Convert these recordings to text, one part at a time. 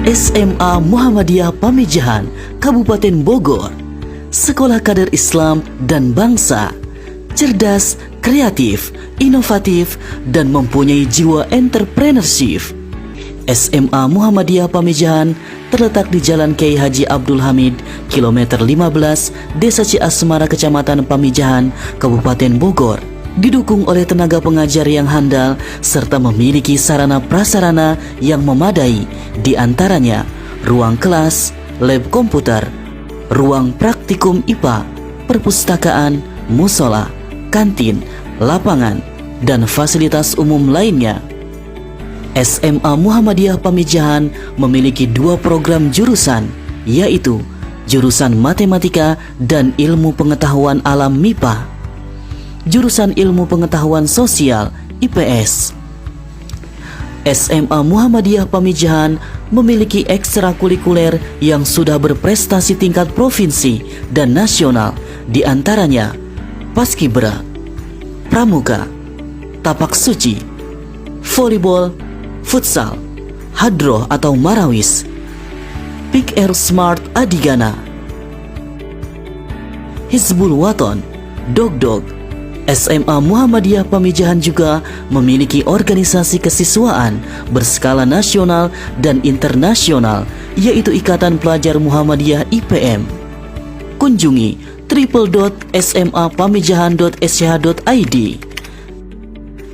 SMA Muhammadiyah Pamijahan, Kabupaten Bogor. Sekolah kader Islam dan bangsa, cerdas, kreatif, inovatif, dan mempunyai jiwa entrepreneurship. SMA Muhammadiyah Pamijahan terletak di Jalan Kiai Haji Abdul Hamid, kilometer 15, Desa Ciasmara, Kecamatan Pamijahan, Kabupaten Bogor. Didukung oleh tenaga pengajar yang handal serta memiliki sarana prasarana yang memadai, di antaranya ruang kelas, lab komputer, ruang praktikum IPA, perpustakaan, musola, kantin, lapangan, dan fasilitas umum lainnya. SMA Muhammadiyah Pamijahan memiliki 2 program jurusan, yaitu jurusan Matematika dan Ilmu Pengetahuan Alam MIPA, jurusan Ilmu Pengetahuan Sosial IPS. SMA Muhammadiyah Pamijahan memiliki ekstrakurikuler yang sudah berprestasi tingkat provinsi dan nasional, di antaranya Paskibra, Pramuka, Tapak Suci, volleyball, futsal, hadroh atau marawis, Pick Air Smart Adigana, Hizbul Waton, Dog. SMA Muhammadiyah Pamijahan juga memiliki organisasi kesiswaan berskala nasional dan internasional, yaitu Ikatan Pelajar Muhammadiyah IPM. Kunjungi www.smapamijahan.sh.id.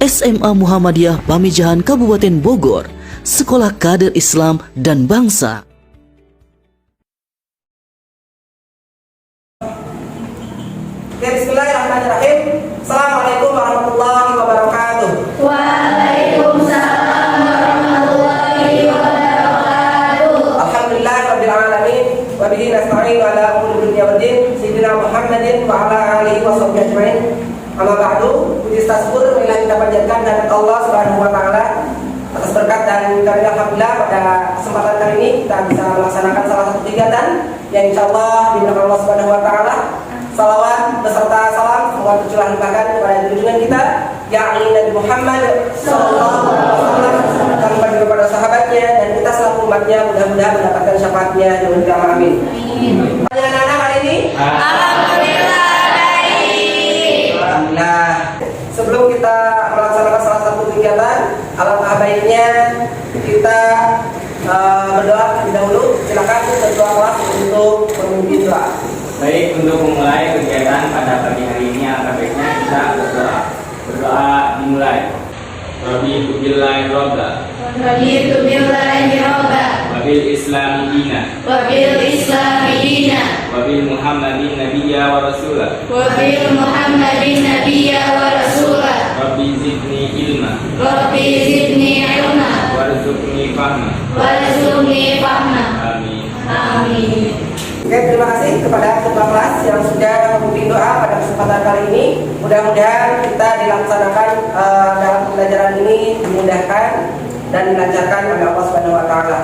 SMA Muhammadiyah Pamijahan Kabupaten Bogor, sekolah kader Islam dan bangsa. Bismillahirrahmanirrahim. Assalamualaikum warahmatullahi wabarakatuh. Waalaikumsalam warahmatullahi wabarakatuh. Alhamdulillahirabbil alamin wa bihi nasta'inu ala umuri dunya waddin sayyidina Muhammadin wa ala alihi washabbihi ajmain. Amma ba'du, puji syukur marilah kita panjatkan kehadirat Allah Subhanahu wa taala atas berkat dan karunia. Alhamdulillah pada kesempatan kali ini kita bisa melaksanakan salah satu kegiatan yang insyaallah diberkahi Allah Subhanahu wa taala. Salawat beserta salam semoga tercurah limpahkan kepada junjungan kita yakni Nabi Muhammad sallallahu alaihi wasallam dan kepada sahabatnya dan kita selaku umatnya, mudah-mudahan mendapatkan syafaatnya. Amin. Pertanyaan anak hari ini? Alhamdulillah baik. Alhamdulillah. Sebelum kita melaksanakan salah satu kegiatan, alangkah baiknya kita berdoa terlebih dahulu. Silakan ketua kelas untuk memimpin doa. Baik, untuk memulai kegiatan pada pagi hari ini, alangkah baiknya kita berdoa. Berdoa dimulai. Raditu billahi robba. Raditu billahi robba. Wabil islami dina. Wabil islami dina. Wabil muhammadin nabiyya wa rasulah. Wabil muhammadin nabiyya wa rasulah. Rabbi zidni ilma. Rabbi zidni ilma. Warzuqni fahma. Warzuqni fahma. Amin. Amin. Oke, terima kasih kepada ketua kelas yang sudah memimpin doa pada kesempatan kali ini. Mudah-mudahan kita dilaksanakan dalam pembelajaran ini dimudahkan dan dilancarkan oleh Allah Subhanahu wa taala.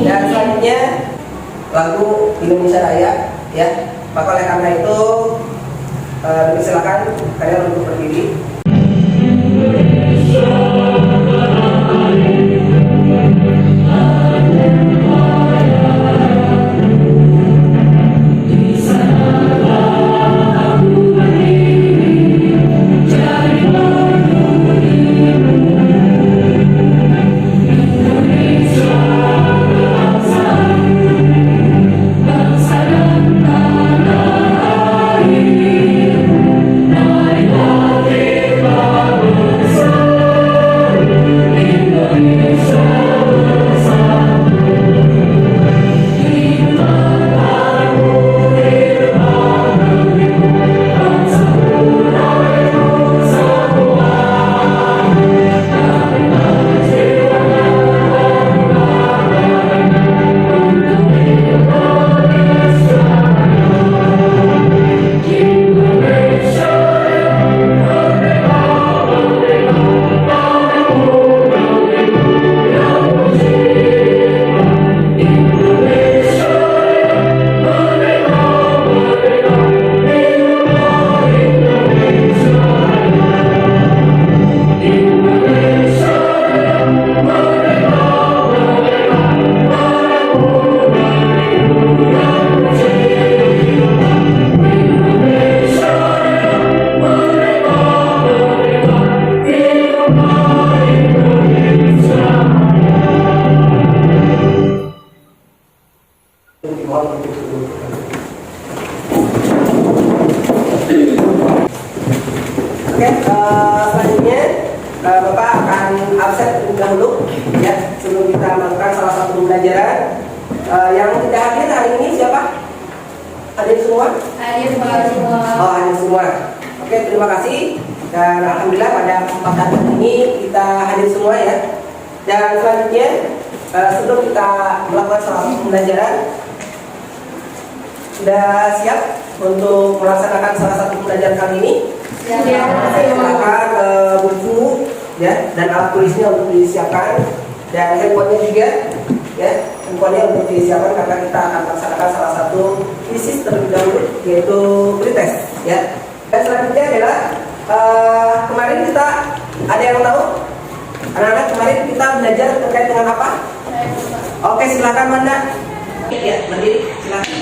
Dan selanjutnya lagu Indonesia Raya, ya. Maka oleh karena itu silakan kalian untuk berdiri. ya, sebelum kita melakukan salah satu pembelajaran. Yang tidak hadir hari ini siapa? Hadir semua? Hadir semua. Oh, hadir semua. Oke, terima kasih. Dan alhamdulillah pada kesempatan ini kita hadir semua ya. Dan selanjutnya sebelum kita melakukan salah satu pembelajaran, sudah siap untuk melaksanakan salah satu pembelajaran kali ini? Silakan buku ya, dan alat tulisnya untuk disiapkan, dan handphonenya juga ya, handphonenya untuk disiapkan karena kita akan melaksanakan salah satu thesis terlebih dahulu, yaitu pretest ya. Dan selanjutnya adalah kemarin kita ada yang tahu anak-anak kemarin kita belajar terkait dengan apa? Oke, silakan Manda. Ya, berdiri silakan.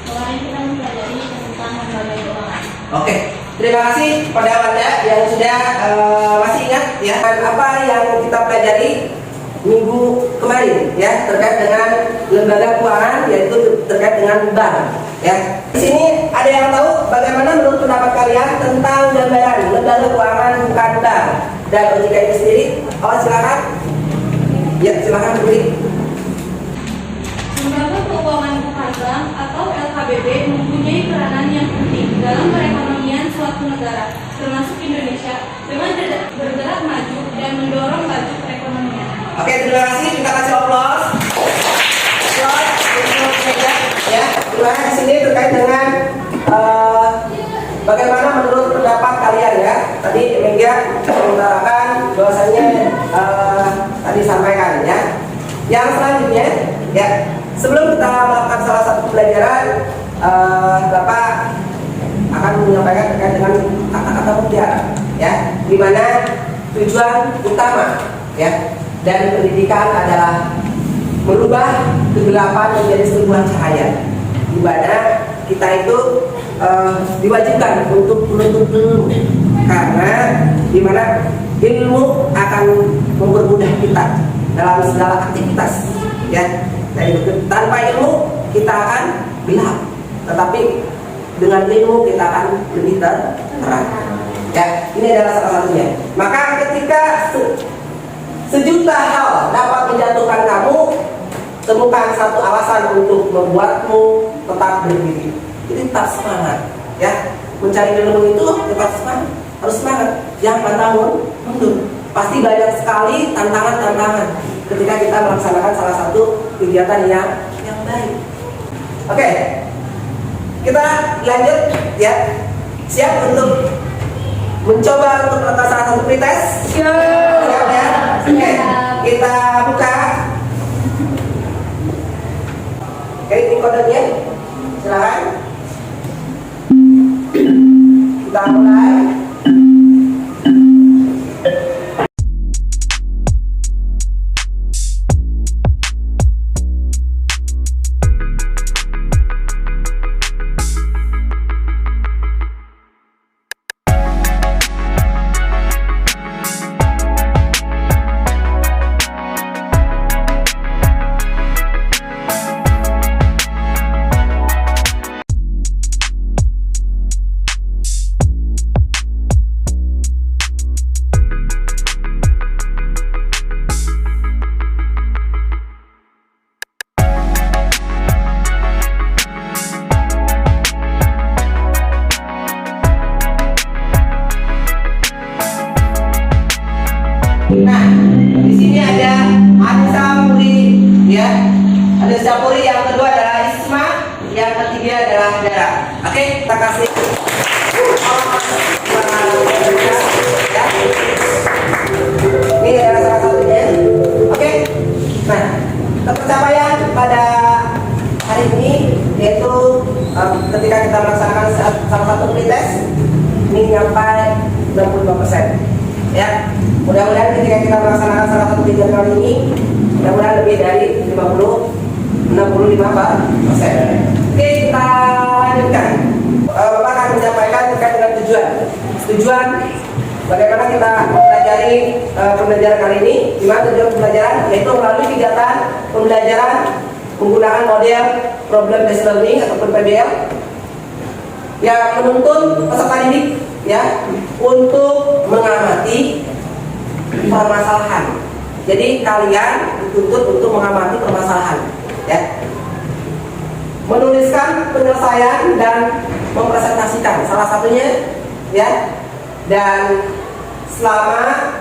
Kemarin kita mempelajari tentang lembaga keuangan. Oke, terima kasih pada Anda yang sudah masih ingat ya apa yang kita pelajari minggu kemarin ya terkait dengan lembaga keuangan, yaitu terkait dengan bank ya. Di sini ada yang tahu bagaimana menurut pendapat kalian tentang gambaran lembaga keuangan bukan bank dan OJK itu sendiri? Oh, silakan. Ya, silakan berdiri. Lembaga keuangan bukan bank atau LKBB mempunyai peranan yang penting dalam perekonomian suatu negara, termasuk Indonesia, dengan bergerak maju dan mendorong laju perekonomian. Oke, terima kasih. Kita kasih aplaus. Aplaus untuk meja ya. Terima kasih. Di sini terkait dengan bagaimana menurut pendapat kalian ya. Tadi Mega mengutarakan bahwasanya tadi sampaikan ya. Yang selanjutnya ya, sebelum kita melakukan salah satu pembelajaran, Bapak akan menyampaikan terkait dengan kata-kata mutiara ya, di mana tujuan utama ya dan pendidikan adalah merubah kegelapan menjadi sebuah cahaya, di mana kita itu diwajibkan untuk menuntut ilmu, karena di mana ilmu akan mempermudah kita dalam segala aktivitas ya. Jadi tanpa ilmu kita akan gelap, tetapi dengan ilmu kita akan lebih terang ya. Ini adalah salah satunya. Maka ketika sejuta hal dapat menjatuhkan kamu, temukan satu alasan untuk membuatmu tetap berdiri. Jadi tetap semangat ya. Mencari ilmu itu tetap semangat, harus semangat, jangan pantang mundur. Pasti banyak sekali tantangan-tantangan ketika kita melaksanakan salah satu kegiatan yang baik. Oke, kita lanjut ya. Siap untuk mencoba untuk melakukan salah satu pretest? Siap ya. Oke, kita buka. Oke, ini kodenya. Silakan. Kita mulai. Nah, di sini ada Anissa Puri, ya. Anissa Puri, yang kedua adalah Isma, yang ketiga adalah Dara. Oke, kita kasih. Ya. Ini adalah salah satunya. Oke. Nah, pencapaian pada hari ini yaitu ketika kita melaksanakan salah satu pretest ini sampai 65%. Ya, mudah-mudahan ketika kita melaksanakan salah satu kegiatan kali ini, mudah-mudahan lebih dari 65%. Oke, kita lanjutkan. Bapak akan menyampaikan terkait dengan tujuan bagaimana kita mempelajari pembelajaran kali ini. Di mana tujuan pembelajaran yaitu melalui kegiatan pembelajaran menggunakan model problem based learning ataupun PBL yang menuntun peserta didik ya untuk mengamati permasalahan Jadi kalian dituntut untuk mengamati permasalahan, ya. Menuliskan penyelesaian dan mempresentasikan salah satunya, ya. Dan setelah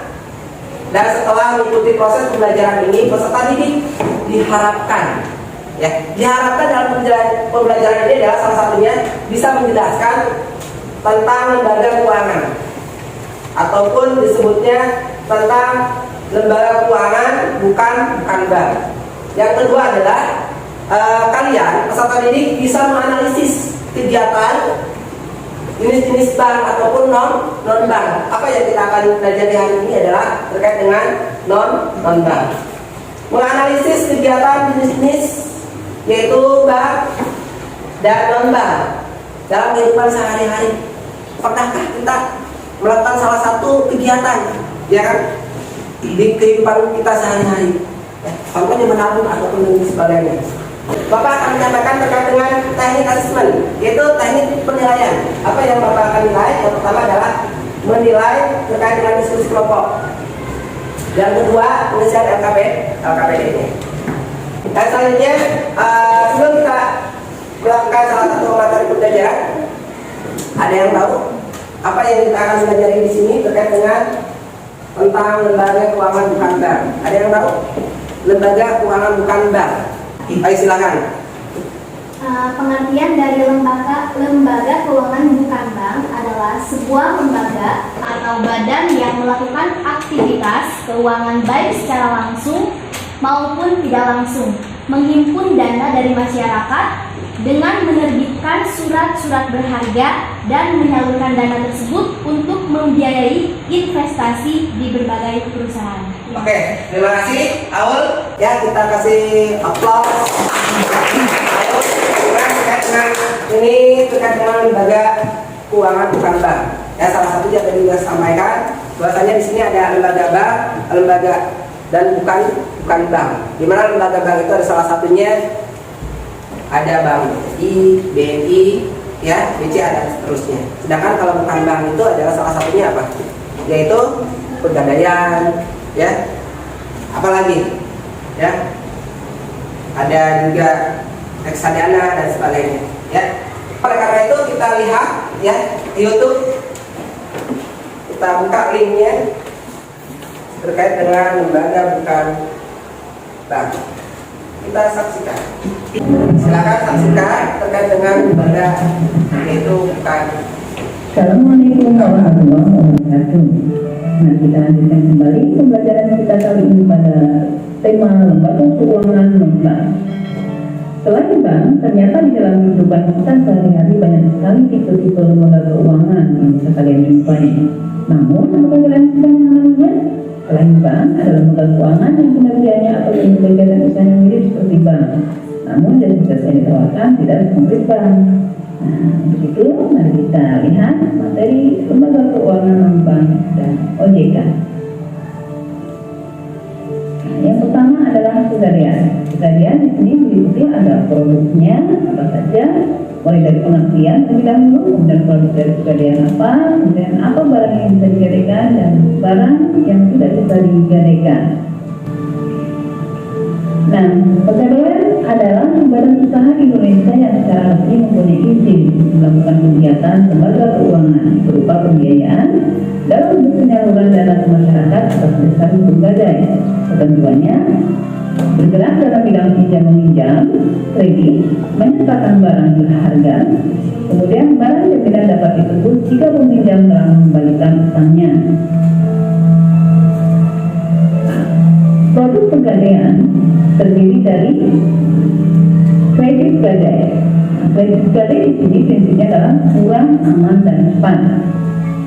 mengikuti proses pembelajaran ini, peserta didik diharapkan, ya, dalam pembelajaran ini adalah salah satunya bisa menjelaskan tentang lembaga keuangan ataupun disebutnya tentang lembaga keuangan bukan bank. Yang kedua adalah kalian peserta didik bisa menganalisis kegiatan jenis-jenis bank ataupun non bank. Apa yang kita akan pelajari hari ini adalah terkait dengan non bank. Menganalisis kegiatan jenis-jenis yaitu bank dan non bank dalam kehidupan sehari-hari. Pernahkah kita melakukan salah satu kegiatan, ya kan, di kehidupan kita sehari-hari? Contohnya menabung ataupun dan sebagainya. Bapak akan menyampaikan terkait dengan teknik asesmen, yaitu teknik penilaian. Apa yang Bapak akan nilai? Yang pertama adalah menilai terkait dengan diskusi kelompok. Yang kedua, pengisian LKPD ini. Dan selanjutnya, sebelum kita melakukan salah satu materi pembelajaran, ada yang tahu apa yang kita akan belajar di sini terkait dengan tentang lembaga keuangan bukan bank? Ada yang tahu? Lembaga keuangan bukan bank. Ayo silakan. Pengertian dari lembaga keuangan bukan bank adalah sebuah lembaga atau badan yang melakukan aktivitas keuangan baik secara langsung maupun tidak langsung, menghimpun dana dari masyarakat dengan menerbitkan surat-surat berharga dan menyalurkan dana tersebut untuk membiayai investasi di berbagai perusahaan. Oke, terima kasih Aul. Ya, kita kasih aplaus. Aul, terkait dengan ini terkait dengan lembaga keuangan bukan bank. Ya, salah satu yang tadi saya sampaikan bahwasanya di sini ada lembaga bank, lembaga dan bukan bank. Di mana lembaga bank itu ada salah satunya ada Bank BI, BNI, ya, BCA dan seterusnya. Sedangkan kalau bukan bank itu adalah salah satunya apa? Yaitu Pegadaian, ya, apalagi, ya, ada juga reksadana dan sebagainya, ya. Oleh karena itu kita lihat, ya, di YouTube, kita buka linknya terkait dengan lembaga bukan bank. Kita saksikan. Silakan saksikan terkait dengan lembaga yaitu bukan. Assalamualaikum warahmatullahi wabarakatuh. Nah, kita lanjutkan kembali pembelajaran kita kali ini pada tema lembaga keuangan non-bank. Selain bank, ternyata di dalam kehidupan kita sehari-hari banyak sekali tipe-tipe lembaga keuangan yang bisa kalian jumpai. Namun, apakah kalian sudah mengenalnya? Selain bank, ada lembaga keuangan yang kinerjanya atau yang kegiatan usaha mirip seperti bank. Namun, jasa-jasa yang ditawarkan tidak seperti bank. Nah, untuk itu mari kita lihat materi lembaga keuangan non-bank dan OJK. Nah, yang pertama adalah pegadaian. Pegadaian di sini meliputi ada produknya apa saja, mulai dari pengertian terlebih dahulu, kemudian produk dari pegadaian apa, kemudian apa barang yang bisa digadaikan dan barang yang tidak bisa digadaikan. Nah, pegadaian adalah badan usaha Indonesia yang secara resmi mempunyai izin melakukan kegiatan lembaga keuangan berupa pembiayaan dalam bentuk penyaluran dana ke masyarakat atas dasar hukum gadai. Ketentuannya bergerak dalam bidang pinjam meminjam, kredit, menyertakan barang berharga, kemudian barang jaminan dapat ditebus jika peminjam telah mengembalikan utangnya. Produk pegadaian terdiri dari kredit gadai. Kredit gadai di sini prinsipnya adalah murah, aman, dan cepat.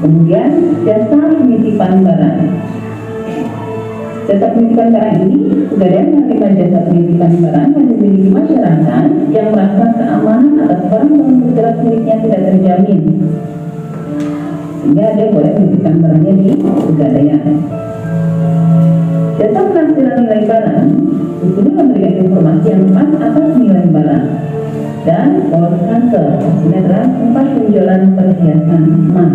Kemudian jasa penitipan barang. Jasa penitipan barang ini pegadaian menerima jasa penitipan barang yang dimiliki masyarakat yang merasa keamanan atas barang yang bergerak miliknya tidak terjamin, sehingga dia boleh menitipkan barangnya di pegadaian. Jasa penafsiran nilai barang itu memberikan informasi yang tepat atas nilai barang. Dan forward transfer ini adalah tempat penjualan perhiasan emas.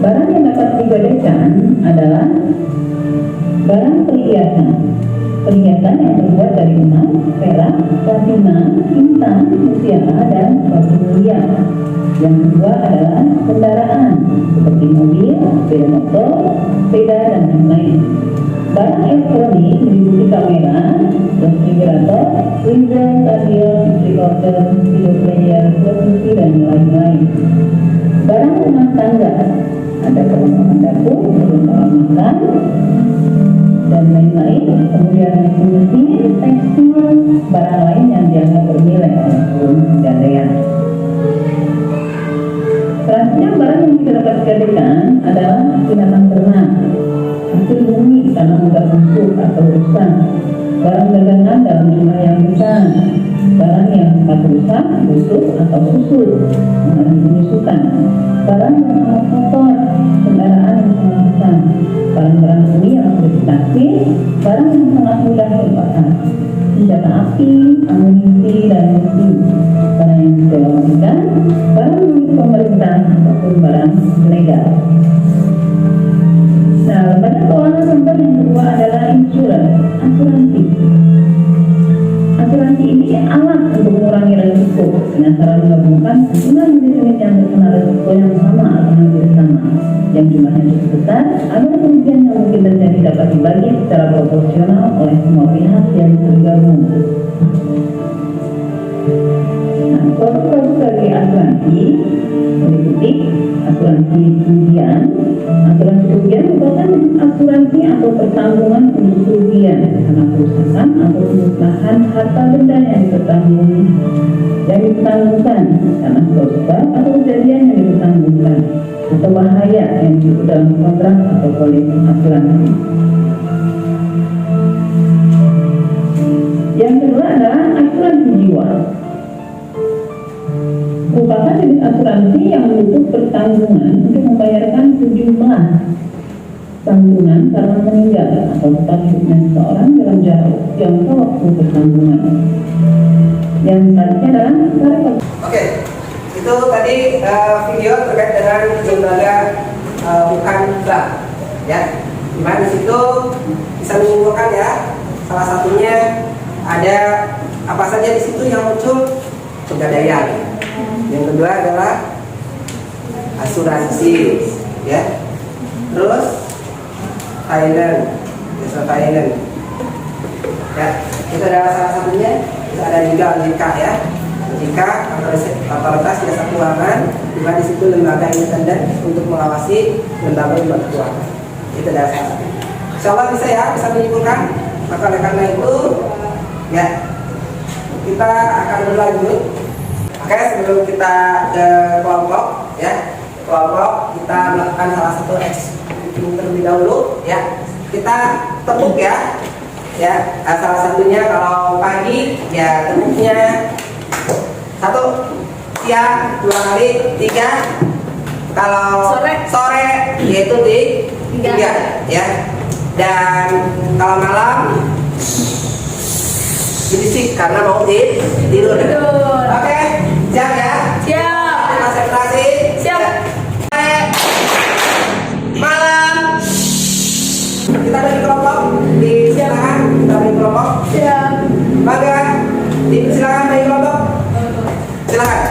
Barang yang dapat digadaikan adalah barang perhiasan. Perhiasan yang terbuat dari emas, perak, platina, intan, mutiara, dan batu mulia. Yang kedua adalah kendaraan seperti mobil, sepeda motor, sepeda, dan lain-lain. Barang elektronik meliputi kamera, refrigerator, freezer, radio, recorder, video player, televisi, dan lain-lain. Barang rumah tangga ada perlengkapan dapur, perlengkapan makan, dan lain-lain. Kemudian mesin, tekstil, barang lain yang dianggap bernilai ataupun gadaian. Selanjutnya barang yang bisa dapat digadaikan adalah binatang ternak, hasil bumi karena mudah busuk atau rusak, barang dagangan dalam jumlah yang besar, barang yang cepat rusak, busuk atau susut, mengalami penyusutan, barang yang sangat kotor, kendaraan yang sangat besar, barang-barang bumi yang sudah ditaksir, barang yang sangat mudah terbakar, senjata api, amunisi, dan mesin, barang yang dilewatkan, barang milik pemerintah ataupun barang ilegal. Nah, lembaga keuangan member yang kedua adalah asuransi. Asuransi ini alat untuk mengurangi risiko dengan cara menggabungkan sejumlah unit-unit yang terkena risiko yang sama atau hampir sama, yang jumlahnya cukup besar agar kerugian yang mungkin terjadi dapat dibagi secara proporsional oleh semua pihak yang tergabung. Nah, produk-produk dari asuransi meliputi asuransi kerugian. Asuransi kerugian merupakan asuransi atau pertanggungan untuk kerugian karena kerusakan atau kemusnahan harta benda yang dipertanggungkan karena sebab atau kejadian yang dipertanggungkan atau bahaya yang disebut dalam kontrak atau polis asuransi. Yang kedua adalah asuransi jiwa. Merupakan jenis asuransi yang menutup pertanggungan untuk membayarkan sejumlah tanggungan karena meninggal atau tetap hidupnya seseorang dalam jangka waktu pertanggungan. Yang selanjutnya adalah Oke, itu tadi video terkait dengan lembaga bukan bank, ya. Dimana di situ bisa menyimpulkan ya, salah satunya ada apa saja di situ yang muncul pegadaian. Yang kedua adalah asuransi, ya. Terus finance, jasa finance, ya. Itu adalah salah satunya. Bisa ada juga OJK, ya. OJK otoritas jasa keuangan, di mana di situ lembaga independen untuk mengawasi lembaga keuangan. Itu adalah salah satu. Insyaallah bisa ya, bisa menyimpulkan. Maka oleh karena itu, ya, kita akan berlanjut. Oke, sebelum kita ke kelompok, ya, kelompok kita melakukan salah satu eksperimen terlebih dahulu, ya. Kita tepuk ya, salah satunya kalau pagi, ya tepuknya 1, siang 2 kali, 3. Kalau sore yaitu di 3, ya. Dan kalau malam berisik karena mau tidur. Oke, siap ya? Siap. Konsentrasi. Siap. Malam. Kita bagi kelompok di silakan. Kita bagi kelompok. Siap. Maka silakan bagi kelompok. Silakan.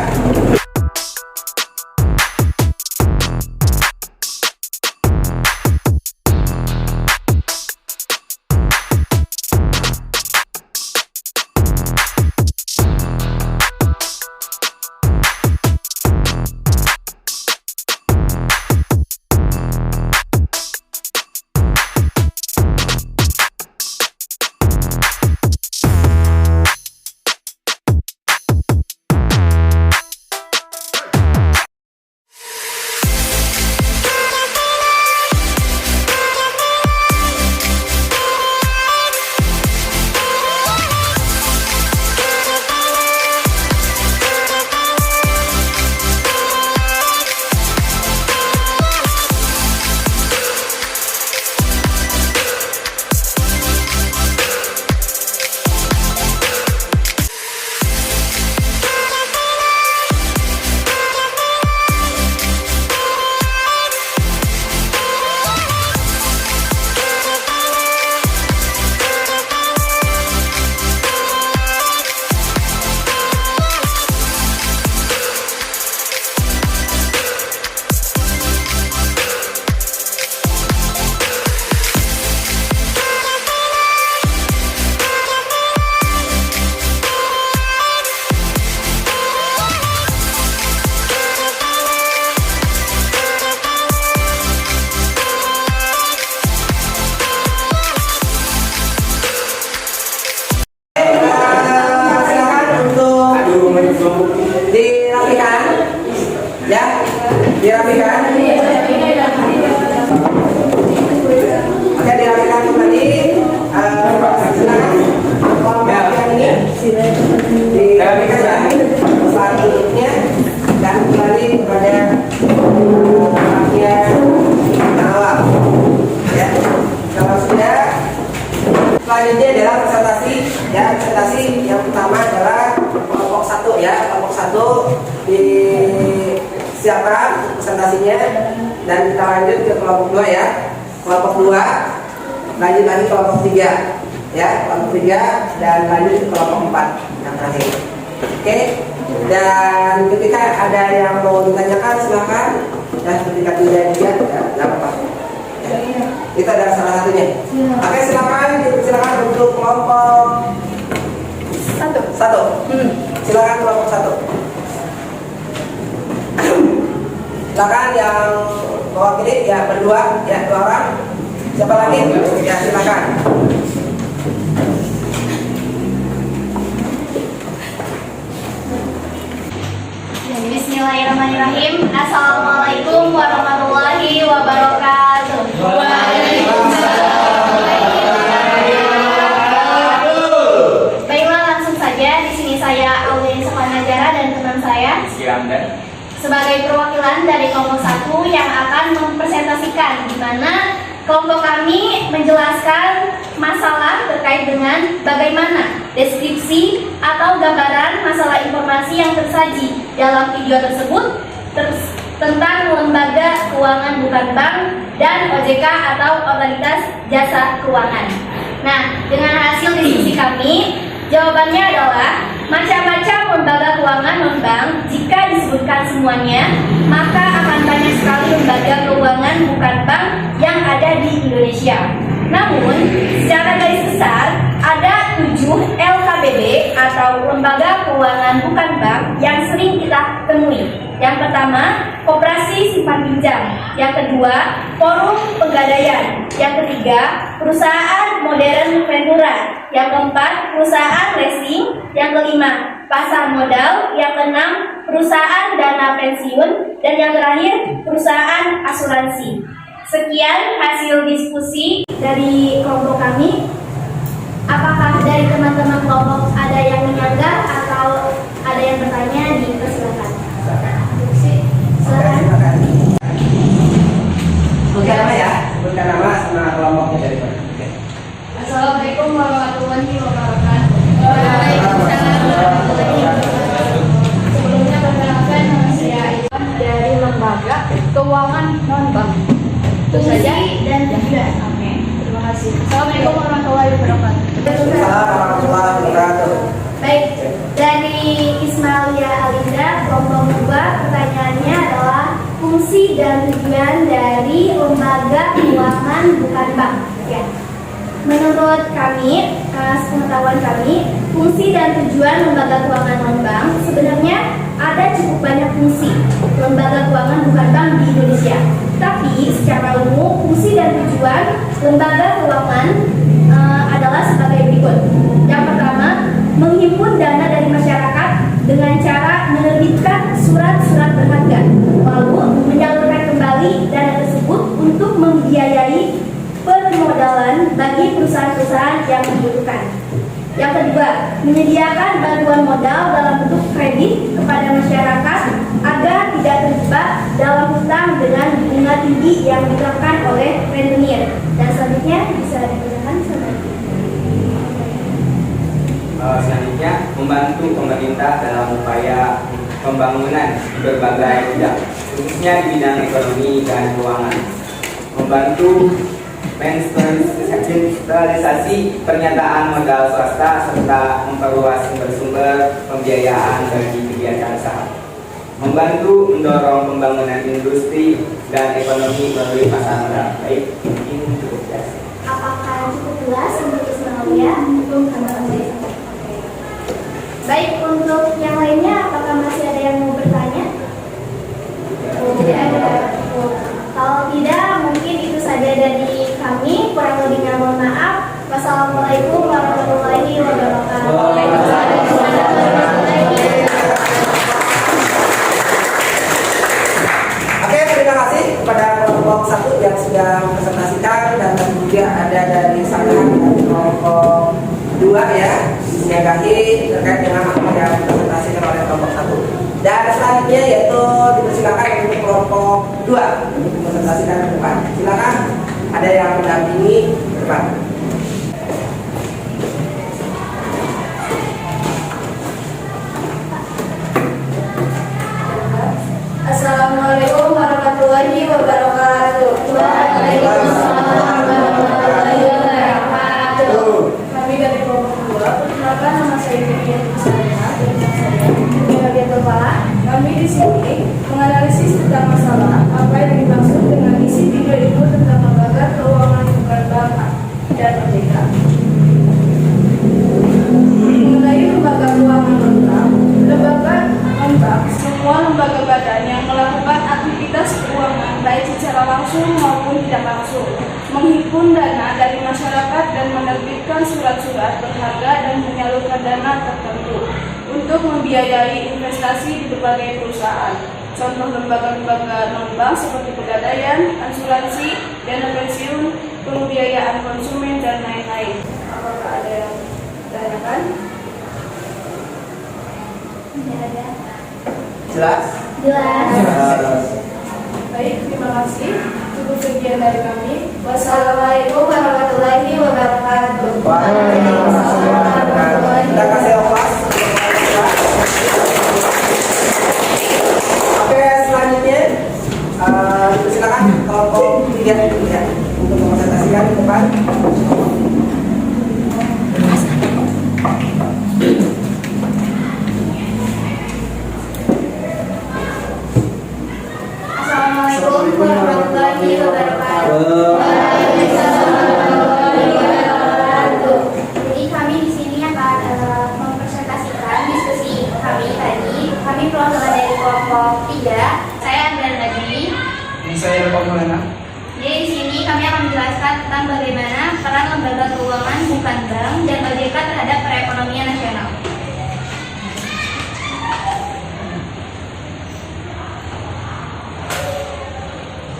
lanjut ke kelompok 2 ya. Kelompok 2 lanjut lagi kelompok 3 ya, kelompok 3 dan lanjut ke kelompok 4 yang terakhir. Oke. Dan ketika ada yang mau ditanyakan silakan. Dan ketika tidak dia tidak apa-apa. Itu adalah salah satunya. Oke, silakan untuk kelompok 1. Silakan kelompok 1. Silakan yang mewakili ya berdua ya 2 orang. Siapa lagi? Ya silakan. Bismillahirrahmanirrahim. Assalamualaikum warahmatullahi wabarakatuh. Baiklah, langsung saja. Di sini saya Aulia Najara dan teman saya sebagai perwakilan dari kelompok 1 yang akan mempresentasikan di mana kelompok kami menjelaskan masalah terkait dengan bagaimana deskripsi atau gambaran masalah informasi yang tersaji dalam video tersebut tentang lembaga keuangan bukan bank dan OJK atau Otoritas Jasa Keuangan. Nah, dengan hasil diskusi kami, jawabannya adalah macam-macam lembaga keuangan non-bank. Jika disebutkan semuanya, maka akan banyak sekali lembaga keuangan bukan bank yang ada di Indonesia. Namun, secara garis besar, ada 7 LKBB atau lembaga keuangan bukan bank yang sering kita temui. Yang pertama, koperasi simpan pinjam. Yang kedua, forum pegadaian. Yang ketiga, perusahaan modern ventura. Yang keempat, perusahaan leasing. Yang kelima, pasar modal. Yang keenam, perusahaan dana pensiun. Dan yang terakhir, perusahaan asuransi. Sekian hasil diskusi dari kelompok kami. Apakah dari teman-teman kelompok ada yang menyanggah atau ada yang bertanya? Dipersilakan. Silakan. Sebutkan nama ya, sebutkan nama sama kelompoknya dari mana. Assalamualaikum warahmatullahi wabarakatuh. Sebelumnya perkenalkan, nama saya Iwan dari lembaga keuangan non bank. Itu saja dan tujuan. Oke, terima kasih. Assalamualaikum warahmatullahi wabarakatuh. Assalamualaikum warahmatullahi wabarakatuh. Baik, dari Ismailia Alinda, kelompok 2, pertanyaannya adalah fungsi dan tujuan dari lembaga keuangan bukan bank. Ya. Menurut kami, sepengetahuan kami, fungsi dan tujuan lembaga keuangan non-bank sebenarnya ada cukup banyak fungsi lembaga keuangan bukan bank di Indonesia. Tapi secara umum, fungsi dan tujuan lembaga keuangan adalah sebagai berikut. Yang pertama, menghimpun dana dari masyarakat dengan cara menerbitkan surat-surat berharga, lalu menyalurkan kembali dana tersebut untuk membiayai permodalan bagi perusahaan-perusahaan yang membutuhkan. Yang kedua, menyediakan bantuan modal dalam bentuk kredit kepada masyarakat agar tidak terjebak dalam hutang dengan bunga tinggi yang diterapkan oleh rentenir. Dan selanjutnya bisa dikerjakan Selanjutnya, membantu pemerintah dalam upaya pembangunan di berbagai bidang, khususnya di bidang ekonomi dan keuangan. Membantu menstrukturalisasi pernyataan modal swasta serta memperluas sumber-sumber pembiayaan bagi kegiatan usaha. Membantu mendorong pembangunan industri dan ekonomi melalui pasar modal. Baik, ini cukup jelas. Apakah cukup jelas untuk Ismailia? Baik, untuk yang lainnya, apakah masih ada yang mau bertanya? Tidak ada. Kalau tidak, mungkin itu saja dari kami. Kurang lebihnya mohon maaf. Wassalamualaikum warahmatullahi wabarakatuh. Oke, terima kasih kepada kelompok 1 yang sudah mempresentasikan, dan juga ada dari sana dari kelompok 2 ya, menyanggahi terkait dengan apa yang dipresentasikan oleh kelompok 1. Dan selanjutnya yaitu dipersilakan untuk kelompok 2 untuk mempresentasikan ke depan. Silakan, ada yang mendampingi ke depan. Assalamualaikum warahmatullahi wabarakatuh. langsung, menghimpun dana dari masyarakat dan menerbitkan surat-surat berharga dan menyalurkan dana tertentu untuk membiayai investasi di berbagai perusahaan. Contoh lembaga-lembaga non-bank seperti pegadaian, asuransi, dana pensiun, pembiayaan konsumen, dan lain-lain. Apakah ada yang ditanyakan? Tidak ada. Jelas? Jelas. Baik, terima kasih. Cukup sekian dari kami. Wassalamualaikum warahmatullahi wabarakatuh. Kita kasih opas. Oke, selanjutnya silakan kelompok 3 ya untuk mempresentasikan ke depan. Assalamualaikum warahmatullahi wabarakatuh. Jadi kami di sini akan mempresentasikan diskusi kami tadi. Kami perwakilan dari kelompok 3. Saya Andrea Najmi. Ini saya Bapak Maulana. Jadi di sini kami akan menjelaskan tentang bagaimana peran lembaga keuangan bukan bank dan OJK terhadap perekonomian nasional.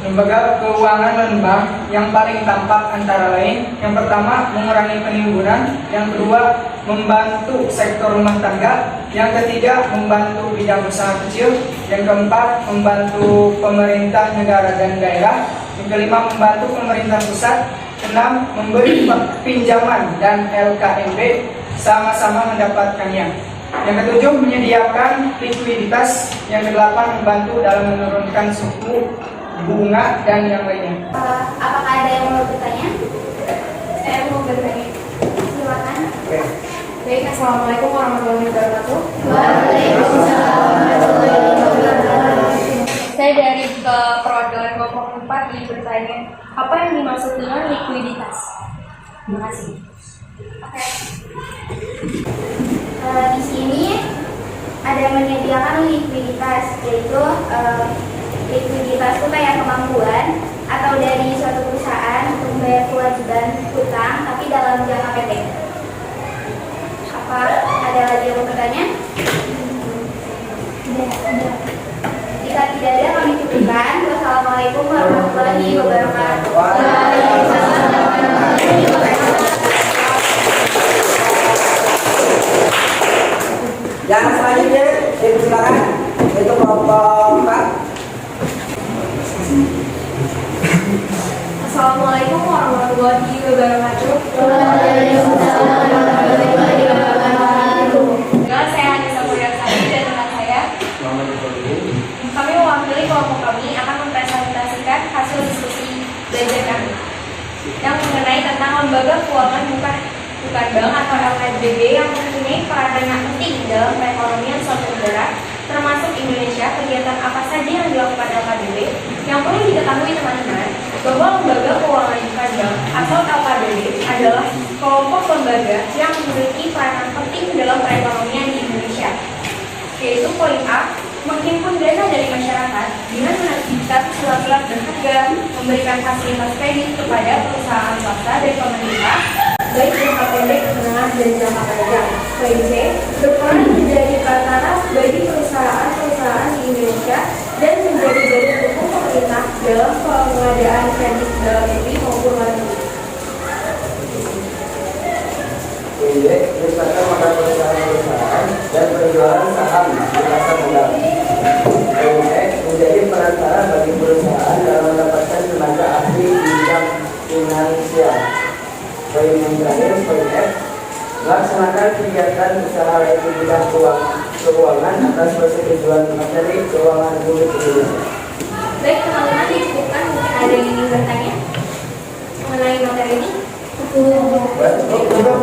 Lembaga keuangan non-bank yang paling tampak antara lain, yang pertama mengurangi penimbunan, yang kedua membantu sektor rumah tangga, yang ketiga membantu bidang usaha kecil, yang keempat membantu pemerintah negara dan daerah, yang kelima membantu pemerintah pusat, keenam memberi pinjaman dan LKMB sama-sama mendapatkannya, yang ketujuh menyediakan likuiditas, yang kedelapan membantu dalam menurunkan suku bunga dan yang lainnya. Apakah ada yang mau bertanya? Saya mau bertanya. Silakan. Oke. Baik, Assalamualaikum warahmatullahi wabarakatuh. Waalaikumsalam warahmatullahi wabarakatuh. Saya dari perwakilan kelompok 4 ingin bertanya, apa yang dimaksud dengan likuiditas? Terima kasih. Oke. Di sini ada menyediakan likuiditas, yaitu likuiditas itu kayak kemampuan atau dari suatu perusahaan untuk membayar kewajiban hutang tapi dalam jangka pendek. Apa ada lagi yang mau bertanya? Jika tidak ada kami cukupkan. Wassalamualaikum warahmatullahi wabarakatuh. Yang selanjutnya silakan itu kelompok 4. Assalamualaikum warahmatullahi wabarakatuh. Saya Hanisa Mulyasari dan teman saya. Kami mewakili kelompok kami akan mempresentasikan hasil diskusi belajar kami yang mengenai tentang lembaga keuangan bukan bank atau LKBB yang mempunyai peranan penting dalam perekonomian suatu negara, termasuk Indonesia. Kegiatan apa saja yang dilakukan LKBB? Yang perlu diketahui teman-teman, bahwa lembaga keuangan bukan bank atau LKBB adalah kelompok lembaga yang memiliki peranan penting dalam perekonomian di Indonesia. Yaitu poin A, menghimpun dana dari masyarakat dengan menerbitkan surat-surat berharga, memberikan fasilitas kredit kepada perusahaan swasta dan pemerintah, baik jangka pendek, menengah, dan jangka panjang. Poin C, berperan menjadi perantara bagi perusahaan-perusahaan di Indonesia dan menjadi badan hukum pemerintah dalam pengadaan kredit dalam negeri maupun luar negeri. Ini merupakan pada perusahaan-perusahaan dan penjualan saham di pasar modal. Menjadi perantara bagi perusahaan dalam mendapatkan tenaga ahli di bidang finansial. Poin yang terakhir, poin F, melaksanakan kegiatan usaha yaitu bidang keuangan atas persetujuan Menteri Keuangan Republik Indonesia. Baik teman-teman, dicukupkan. Mungkin ada yang ingin bertanya mengenai materi ini? Untuk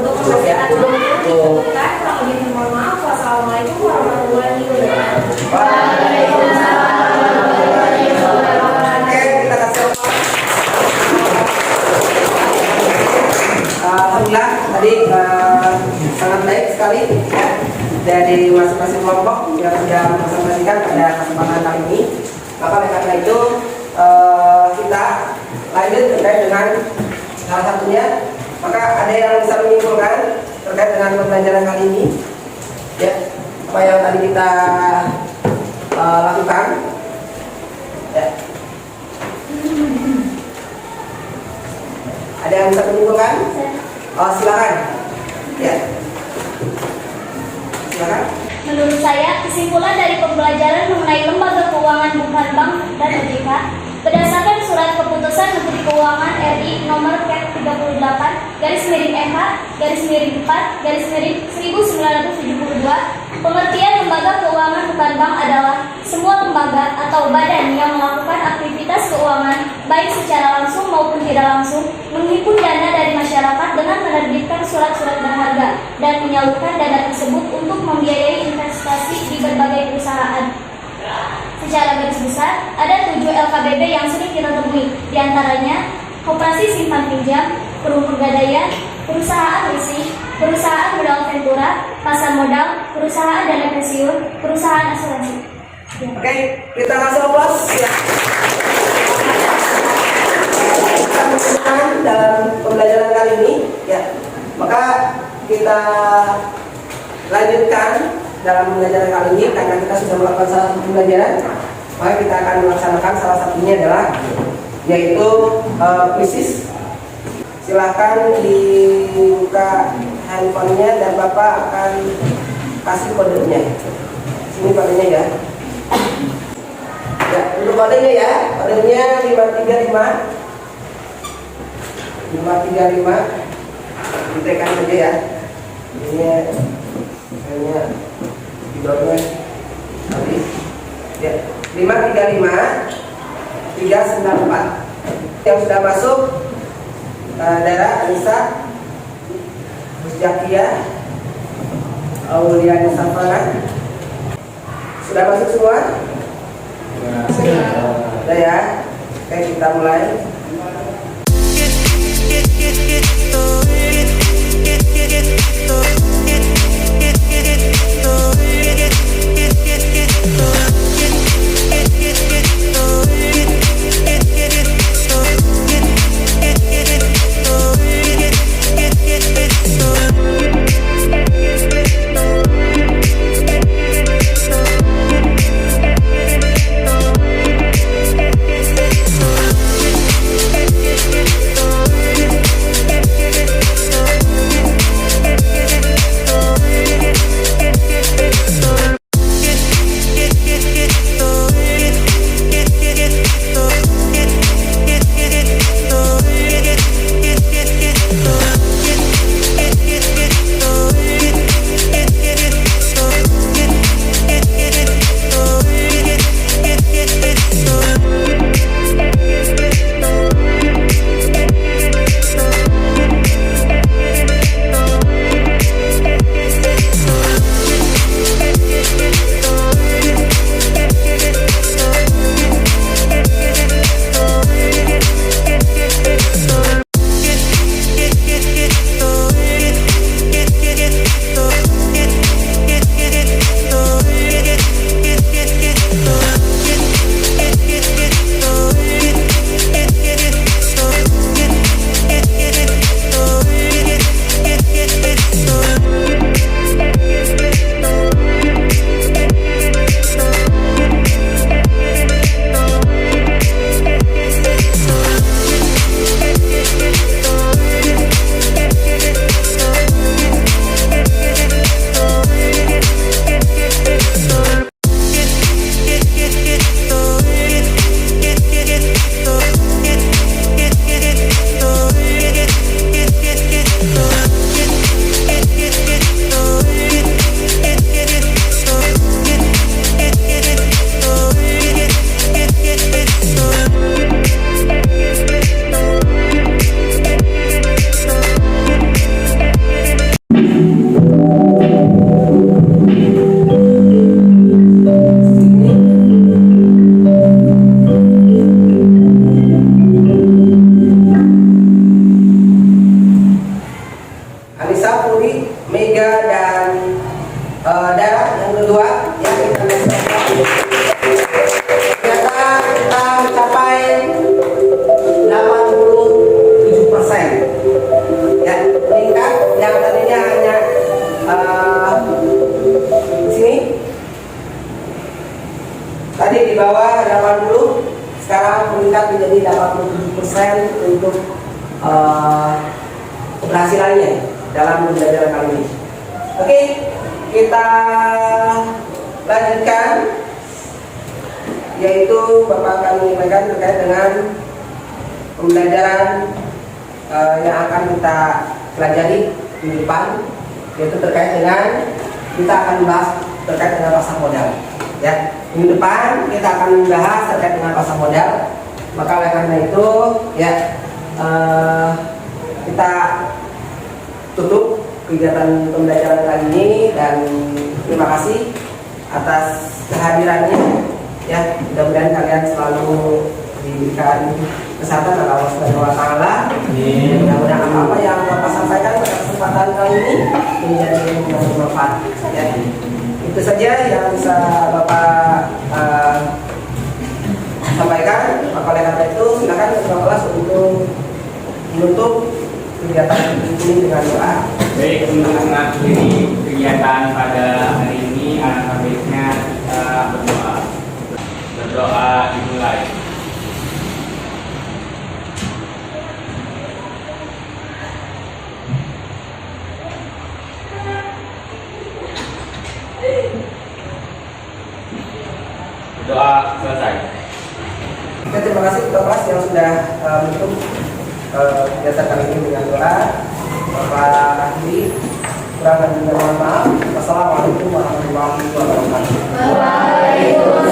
mempersiapkan dicukupkan. Kurang lebih mohon maaf. Wassalamualaikum warahmatullahi wabarakatuh. Waalaikumsalam warahmatullahi wabarakatuh. Oke, kita kasih alhamdulillah tadi sangat baik sekali ya, dari masing-masing kelompok yang sudah mempresentasikan pada kesempatan kali ini. Maka oleh karena itu kita lanjut terkait dengan salah satunya. Maka ada yang bisa menyimpulkan terkait dengan pembelajaran kali ini, ya, apa yang tadi kita lakukan, ya. Ada yang bisa menyimpulkan? Oh, silakan. Ya. Silakan. Menurut saya, kesimpulan dari pembelajaran mengenai lembaga keuangan bukan bank dan OJK berdasarkan surat keputusan Menteri Keuangan RI nomor K38/4/1972, pengertian lembaga keuangan bukan bank adalah semua lembaga atau badan yang melakukan aktivitas keuangan baik secara langsung maupun tidak langsung, menghimpun dana dari masyarakat dengan menerbitkan surat-surat berharga dan menyalurkan dana tersebut untuk membiayai investasi di berbagai perusahaan. Secara garis besar, ada 7 LKBB yang sering kita temui, diantaranya Koperasi Simpan Pinjam, Perum Pegadaian, Perusahaan Leasing, Perusahaan Modal Ventura, Pasar Modal, Perusahaan Dana Pensiun, Perusahaan Asuransi. Oke, kita kasih aplaus. Ya. Kita meneruskan dalam pembelajaran kali ini, ya. Maka kita lanjutkan dalam pembelajaran kali ini karena kita sudah melakukan salah satu pembelajaran. Maka kita akan melaksanakan salah satunya adalah yaitu krisis. Silakan dibuka handphonenya dan Bapak akan kasih kodenya. Sini kodenya ya. Ya, untuk kodenya ya, kodenya 535. 535. Ditekan saja ya. Ini kayaknya di bawahnya habis. Ya, 535 394. Yang sudah masuk Dara, Anissa, Musjakia, Auliani Safana. Sudah masuk semua? Sudah ya. Oke, kita mulai. konsisten untuk keberhasilannya dalam pembelajaran kali ini. Oke, kita lanjutkan, yaitu Bapak akan menyampaikan terkait dengan pembelajaran yang akan kita pelajari di depan, yaitu terkait dengan kita akan membahas terkait dengan pasar modal. Ya, minggu depan kita akan membahas terkait dengan pasar modal. Maka oleh karena itu, ya kita tutup kegiatan pembelajaran kali ini dan terima kasih atas kehadirannya. Ya, mudah-mudahan kalian selalu diberikan kesehatan oleh Allah Subhanahu wa taala. Mudah-mudahan apa-apa yang Bapak sampaikan pada kesempatan kali ini menjadi bermanfaat. Ya. Itu saja yang bisa Bapak sampaikan. Maka oleh karena itu silakan ketua kelas untuk menutup kegiatan ini dengan doa. Baik, untuk mengakhiri kegiatan pada hari ini, alangkah baiknya kita berdoa. Berdoa dimulai. Doa selesai. Oke, terima kasih ketua kelas yang sudah menutup kegiatan kali ini dengan doa. Bapak Ahli, kurang dan mohon maaf. Wassalamualaikum warahmatullahi wabarakatuh. Waalaikumsalam.